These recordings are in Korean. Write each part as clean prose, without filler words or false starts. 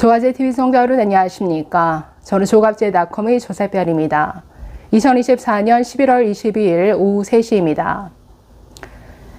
조갑제TV 시청자 여러분 안녕하십니까. 저는 조갑제닷컴의 조세별입니다. 2024년 11월 22일 오후 3시입니다.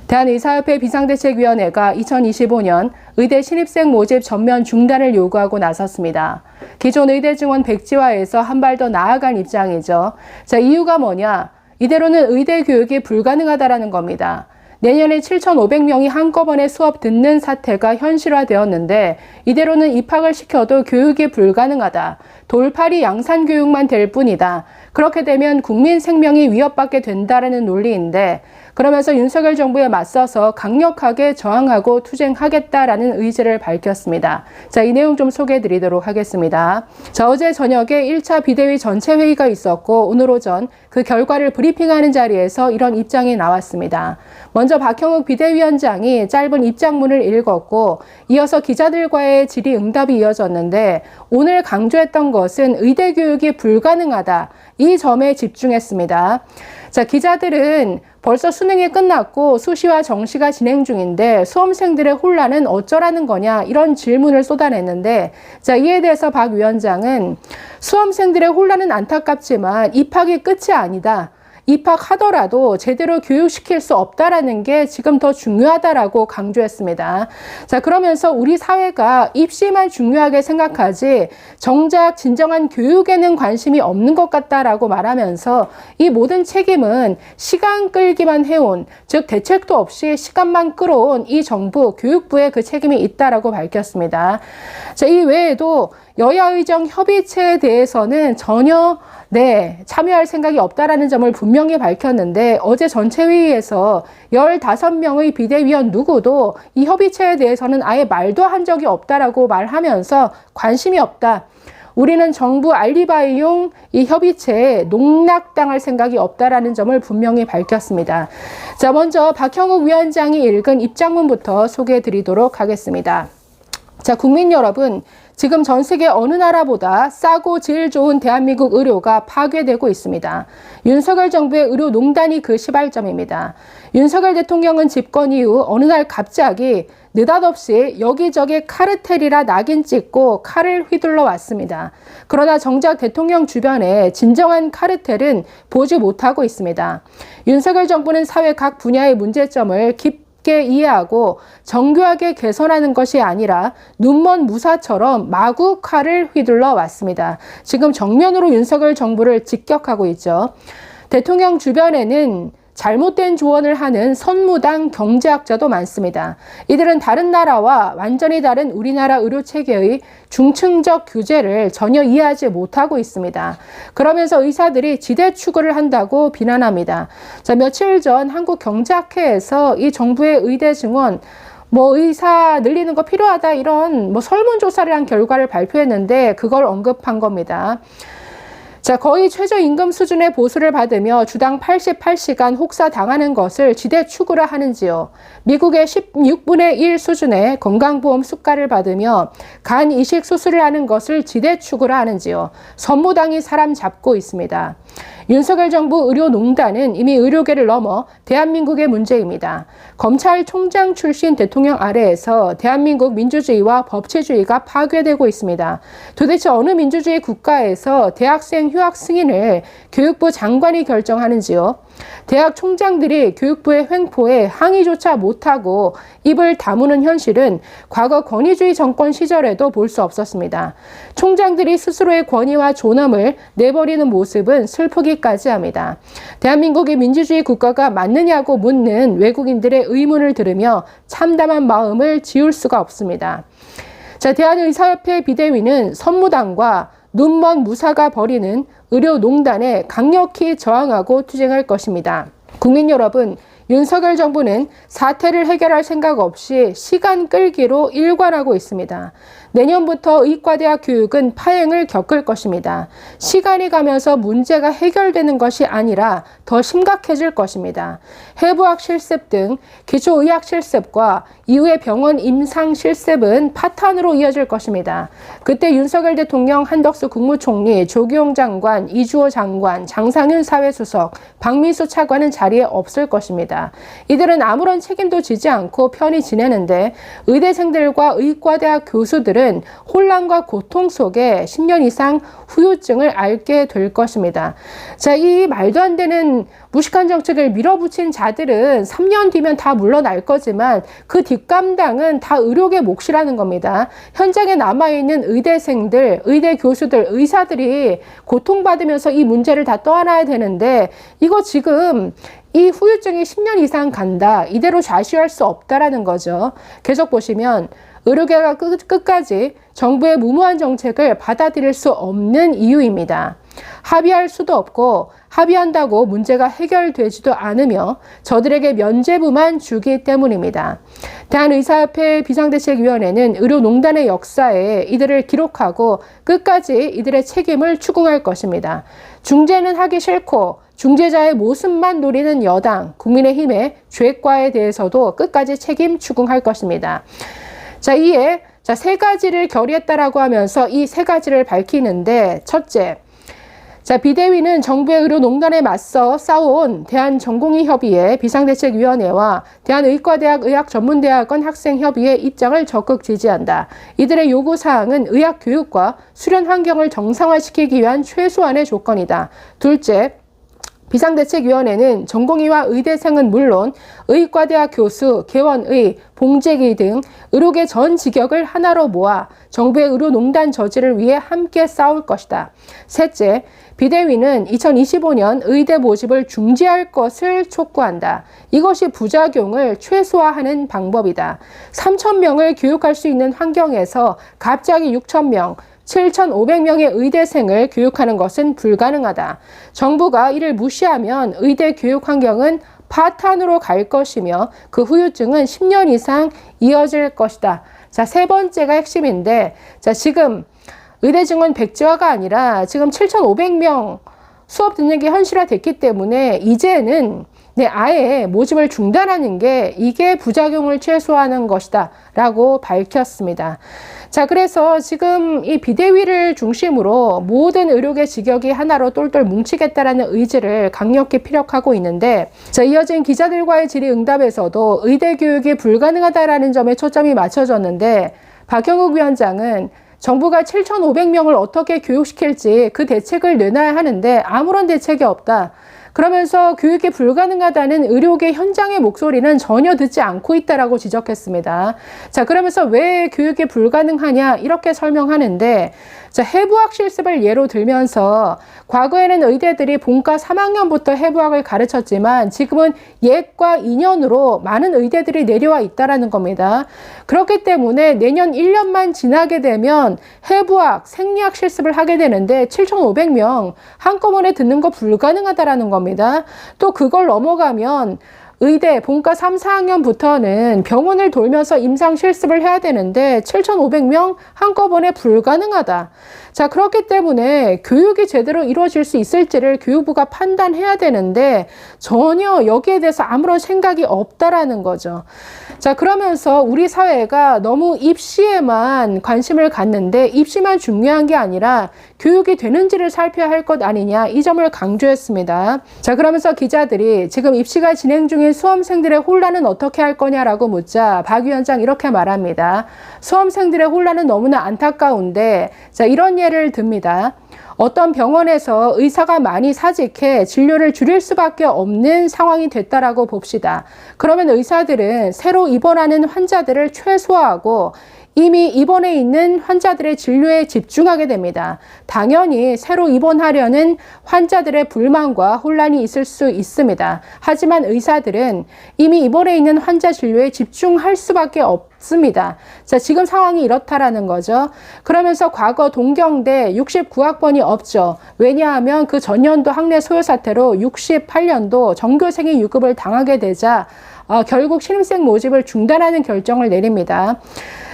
대한의사협회 비상대책위원회가 2025년 의대 신입생 모집 전면 중단을 요구하고 나섰습니다. 기존 의대 증원 백지화에서 한 발 더 나아간 입장이죠. 자, 이유가 뭐냐? 이대로는 의대 교육이 불가능하다라는 겁니다. 내년에 7,500명이 한꺼번에 수업 듣는 사태가 현실화되었는데 이대로는 입학을 시켜도 교육이 불가능하다. 돌팔이 양산교육만 될 뿐이다. 그렇게 되면 국민 생명이 위협받게 된다는 논리인데 그러면서 윤석열 정부에 맞서서 강력하게 저항하고 투쟁하겠다라는 의지를 밝혔습니다. 자, 이 내용 좀 소개해 드리도록 하겠습니다. 자, 어제 저녁에 1차 비대위 전체 회의가 있었고 오늘 오전 그 결과를 브리핑하는 자리에서 이런 입장이 나왔습니다. 먼저 박형욱 비대위원장이 짧은 입장문을 읽었고 이어서 기자들과의 질의응답이 이어졌는데 오늘 강조했던 것은 의대 교육이 불가능하다. 이 점에 집중했습니다. 자, 기자들은 벌써 수능이 끝났고 수시와 정시가 진행 중인데 수험생들의 혼란은 어쩌라는 거냐 이런 질문을 쏟아냈는데 자, 이에 대해서 박 위원장은 수험생들의 혼란은 안타깝지만 입학이 끝이 아니다. 입학하더라도 제대로 교육시킬 수 없다라는 게 지금 더 중요하다라고 강조했습니다. 자, 그러면서 우리 사회가 입시만 중요하게 생각하지 정작 진정한 교육에는 관심이 없는 것 같다라고 말하면서 이 모든 책임은 시간 끌기만 해온, 즉 대책도 없이 시간만 끌어온 이 정부 교육부에 그 책임이 있다라고 밝혔습니다. 자, 이 외에도 여야의정 협의체에 대해서는 전혀 참여할 생각이 없다라는 점을 분명히 밝혔는데 어제 전체 회의에서 15명의 비대위원 누구도 이 협의체에 대해서는 아예 말도 한 적이 없다라고 말하면서 관심이 없다. 우리는 정부 알리바이용 이 협의체에 농락당할 생각이 없다라는 점을 분명히 밝혔습니다. 자, 먼저 박형욱 위원장이 읽은 입장문부터 소개해 드리도록 하겠습니다. 자, 국민 여러분, 지금 전 세계 어느 나라보다 싸고 질 좋은 대한민국 의료가 파괴되고 있습니다. 윤석열 정부의 의료농단이 그 시발점입니다. 윤석열 대통령은 집권 이후 어느 날 갑자기 느닷없이 여기저기 카르텔이라 낙인 찍고 칼을 휘둘러 왔습니다. 그러나 정작 대통령 주변에 진정한 카르텔은 보지 못하고 있습니다. 윤석열 정부는 사회 각 분야의 문제점을 깊게 이해하고 정교하게 개선하는 것이 아니라 눈먼 무사처럼 마구 칼을 휘둘러 왔습니다. 지금 정면으로 윤석열 정부를 직격하고 있죠. 대통령 주변에는 잘못된 조언을 하는 선무당 경제학자도 많습니다. 이들은 다른 나라와 완전히 다른 우리나라 의료체계의 중층적 규제를 전혀 이해하지 못하고 있습니다. 그러면서 의사들이 지대 추구를 한다고 비난합니다. 자, 며칠 전 한국경제학회에서 이 정부의 의대 증원 의사 늘리는 거 필요하다 이런 설문조사를 한 결과를 발표했는데 그걸 언급한 겁니다. 자, 거의 최저임금 수준의 보수를 받으며 주당 88시간 혹사 당하는 것을 지대 추구라 하는지요. 미국의 16분의 1 수준의 건강보험 수가를 받으며 간 이식 수술을 하는 것을 지대 추구라 하는지요. 선무당이 사람 잡고 있습니다. 윤석열 정부 의료농단은 이미 의료계를 넘어 대한민국의 문제입니다. 검찰총장 출신 대통령 아래에서 대한민국 민주주의와 법치주의가 파괴되고 있습니다. 도대체 어느 민주주의 국가에서 대학생 휴학 승인을 교육부 장관이 결정하는지요? 대학 총장들이 교육부의 횡포에 항의조차 못하고 입을 다무는 현실은 과거 권위주의 정권 시절에도 볼 수 없었습니다. 총장들이 스스로의 권위와 존엄을 내버리는 모습은 슬프기까지 합니다. 대한민국이 민주주의 국가가 맞느냐고 묻는 외국인들의 의문을 들으며 참담한 마음을 지울 수가 없습니다. 자, 대한의사협회 비대위는 선무당과 눈먼 무사가 벌이는 의료농단에 강력히 저항하고 투쟁할 것입니다. 국민 여러분, 윤석열 정부는 사태를 해결할 생각 없이 시간 끌기로 일관하고 있습니다. 내년부터 의과대학 교육은 파행을 겪을 것입니다. 시간이 가면서 문제가 해결되는 것이 아니라 더 심각해질 것입니다. 해부학 실습 등 기초의학 실습과 이후의 병원 임상 실습은 파탄으로 이어질 것입니다. 그때 윤석열 대통령, 한덕수 국무총리, 조규용 장관, 이주호 장관, 장상윤 사회수석, 박민수 차관은 자리에 없을 것입니다. 것입니다. 이들은 아무런 책임도 지지 않고 편히 지내는데 의대생들과 의과대학 교수들은 혼란과 고통 속에 10년 이상 후유증을 앓게 될 것입니다. 자, 이 말도 안 되는 무식한 정책을 밀어붙인 자들은 3년 뒤면 다 물러날 거지만 그 뒷감당은 다 의료계 몫이라는 겁니다. 현장에 남아있는 의대생들, 의대 교수들, 의사들이 고통받으면서 이 문제를 다 떠안아야 되는데 이거 지금 이 후유증이 10년 이상 간다. 이대로 좌시할 수 없다라는 거죠. 계속 보시면 의료계가 끝까지 정부의 무모한 정책을 받아들일 수 없는 이유입니다. 합의할 수도 없고 합의한다고 문제가 해결되지도 않으며 저들에게 면죄부만 주기 때문입니다. 대한의사협회 비상대책위원회는 의료농단의 역사에 이들을 기록하고 끝까지 이들의 책임을 추궁할 것입니다. 중재는 하기 싫고 중재자의 모습만 노리는 여당 국민의힘의 죄과에 대해서도 끝까지 책임 추궁할 것입니다. 자, 이에 세 가지를 결의했다라고 하면서 이 세 가지를 밝히는데 첫째, 자, 비대위는 정부의 의료농단에 맞서 싸워온 대한전공의협의회 비상대책위원회와 대한의과대학 의학전문대학원 학생협의회 입장을 적극 지지한다. 이들의 요구사항은 의학교육과 수련 환경을 정상화시키기 위한 최소한의 조건이다. 둘째, 비상대책위원회는 전공의와 의대생은 물론 의과대학 교수, 개원의, 봉제기 등 의료계 전 직역을 하나로 모아 정부의 의료농단 저지를 위해 함께 싸울 것이다. 셋째, 비대위는 2025년 의대 모집을 중지할 것을 촉구한다. 이것이 부작용을 최소화하는 방법이다. 3,000명을 교육할 수 있는 환경에서 갑자기 6,000명, 7,500명의 의대생을 교육하는 것은 불가능하다. 정부가 이를 무시하면 의대 교육 환경은 파탄으로 갈 것이며 그 후유증은 10년 이상 이어질 것이다. 자, 세 번째가 핵심인데, 자, 지금 의대 증원 백지화가 아니라 지금 7,500명 수업 듣는 게 현실화됐기 때문에 이제는 아예 모집을 중단하는 게 이게 부작용을 최소화하는 것이다 라고 밝혔습니다. 자, 그래서 지금 이 비대위를 중심으로 모든 의료계 직역이 하나로 똘똘 뭉치겠다라는 의지를 강력히 피력하고 있는데, 자, 이어진 기자들과의 질의응답에서도 의대 교육이 불가능하다라는 점에 초점이 맞춰졌는데, 박형욱 위원장은 정부가 7,500명을 어떻게 교육시킬지 그 대책을 내놔야 하는데 아무런 대책이 없다. 그러면서 교육이 불가능하다는 의료계 현장의 목소리는 전혀 듣지 않고 있다라고 지적했습니다. 자, 그러면서 왜 교육이 불가능하냐 이렇게 설명하는데, 자, 해부학 실습을 예로 들면서 과거에는 의대들이 본과 3학년부터 해부학을 가르쳤지만 지금은 예과 2년으로 많은 의대들이 내려와 있다라는 겁니다. 그렇기 때문에 내년 1년만 지나게 되면 해부학, 생리학 실습을 하게 되는데 7,500명 한꺼번에 듣는 거 불가능하다라는 겁니다. 또 그걸 넘어가면 의대 본과 3, 4학년부터는 병원을 돌면서 임상 실습을 해야 되는데 7,500명 한꺼번에 불가능하다. 자, 그렇기 때문에 교육이 제대로 이루어질 수 있을지를 교육부가 판단해야 되는데 전혀 여기에 대해서 아무런 생각이 없다라는 거죠. 자, 그러면서 우리 사회가 너무 입시에만 관심을 갖는데 입시만 중요한 게 아니라 교육이 되는지를 살펴야 할 것 아니냐, 이 점을 강조했습니다. 자, 그러면서 기자들이 지금 입시가 진행 중인 수험생들의 혼란은 어떻게 할 거냐라고 묻자 박 위원장 이렇게 말합니다. 수험생들의 혼란은 너무나 안타까운데, 자, 이런 예를 듭니다. 어떤 병원에서 의사가 많이 사직해 진료를 줄일 수밖에 없는 상황이 됐다라고 봅시다. 그러면 의사들은 새로 입원하는 환자들을 최소화하고 이미 입원해 있는 환자들의 진료에 집중하게 됩니다. 당연히 새로 입원하려는 환자들의 불만과 혼란이 있을 수 있습니다. 하지만 의사들은 이미 입원해 있는 환자 진료에 집중할 수밖에 없습니다. 자, 지금 상황이 이렇다라는 거죠. 그러면서 과거 동경대 69학번이 없죠. 왜냐하면 그 전년도 학내 소요 사태로 68년도 전교생이 유급을 당하게 되자 결국 신입생 모집을 중단하는 결정을 내립니다.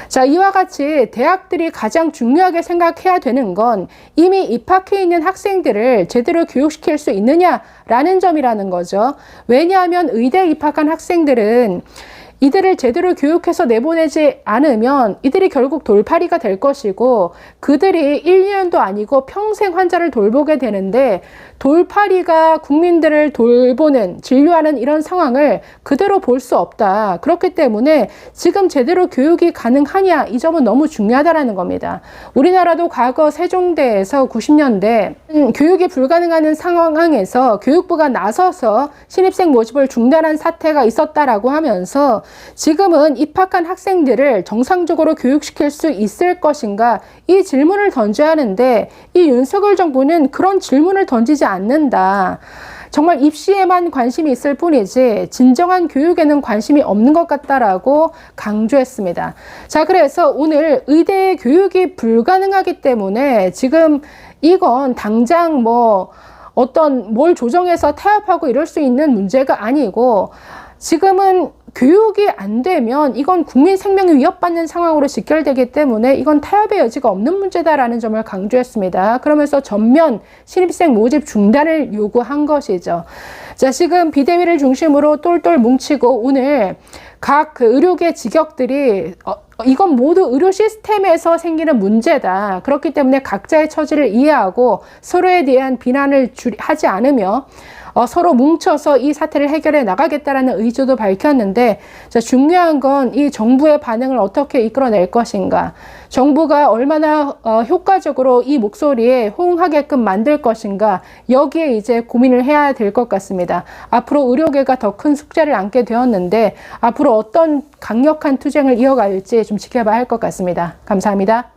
자, 이와 같이 대학들이 가장 중요하게 생각해야 되는 건 이미 입학해 있는 학생들을 제대로 교육시킬 수 있느냐라는 점이라는 거죠. 왜냐하면 의대에 입학한 학생들은 이들을 제대로 교육해서 내보내지 않으면 이들이 결국 돌팔이가 될 것이고, 그들이 1년도 아니고 평생 환자를 돌보게 되는데, 돌팔이가 국민들을 돌보는, 진료하는 이런 상황을 그대로 볼 수 없다. 그렇기 때문에 지금 제대로 교육이 가능하냐, 이 점은 너무 중요하다라는 겁니다. 우리나라도 과거 세종대에서 90년대 교육이 불가능한 상황에서 교육부가 나서서 신입생 모집을 중단한 사태가 있었다라고 하면서, 지금은 입학한 학생들을 정상적으로 교육시킬 수 있을 것인가, 이 질문을 던져야 하는데 이 윤석열 정부는 그런 질문을 던지지 않는다. 정말 입시에만 관심이 있을 뿐이지 진정한 교육에는 관심이 없는 것 같다라고 강조했습니다. 자, 그래서 오늘 의대 교육이 불가능하기 때문에 지금 이건 당장 어떤 뭘 조정해서 타협하고 이럴 수 있는 문제가 아니고, 지금은 교육이 안 되면 이건 국민 생명이 위협받는 상황으로 직결되기 때문에 이건 타협의 여지가 없는 문제다라는 점을 강조했습니다. 그러면서 전면 신입생 모집 중단을 요구한 것이죠. 자, 지금 비대위를 중심으로 똘똘 뭉치고 오늘 각 의료계 직역들이 이건 모두 의료 시스템에서 생기는 문제다. 그렇기 때문에 각자의 처지를 이해하고 서로에 대한 비난을 하지 않으며 서로 뭉쳐서 이 사태를 해결해 나가겠다라는 의지도 밝혔는데, 자, 중요한 건 이 정부의 반응을 어떻게 이끌어낼 것인가, 정부가 얼마나 효과적으로 이 목소리에 호응하게끔 만들 것인가, 여기에 이제 고민을 해야 될 것 같습니다. 앞으로 의료계가 더 큰 숙제를 안게 되었는데 앞으로 어떤 강력한 투쟁을 이어갈지 좀 지켜봐야 할 것 같습니다. 감사합니다.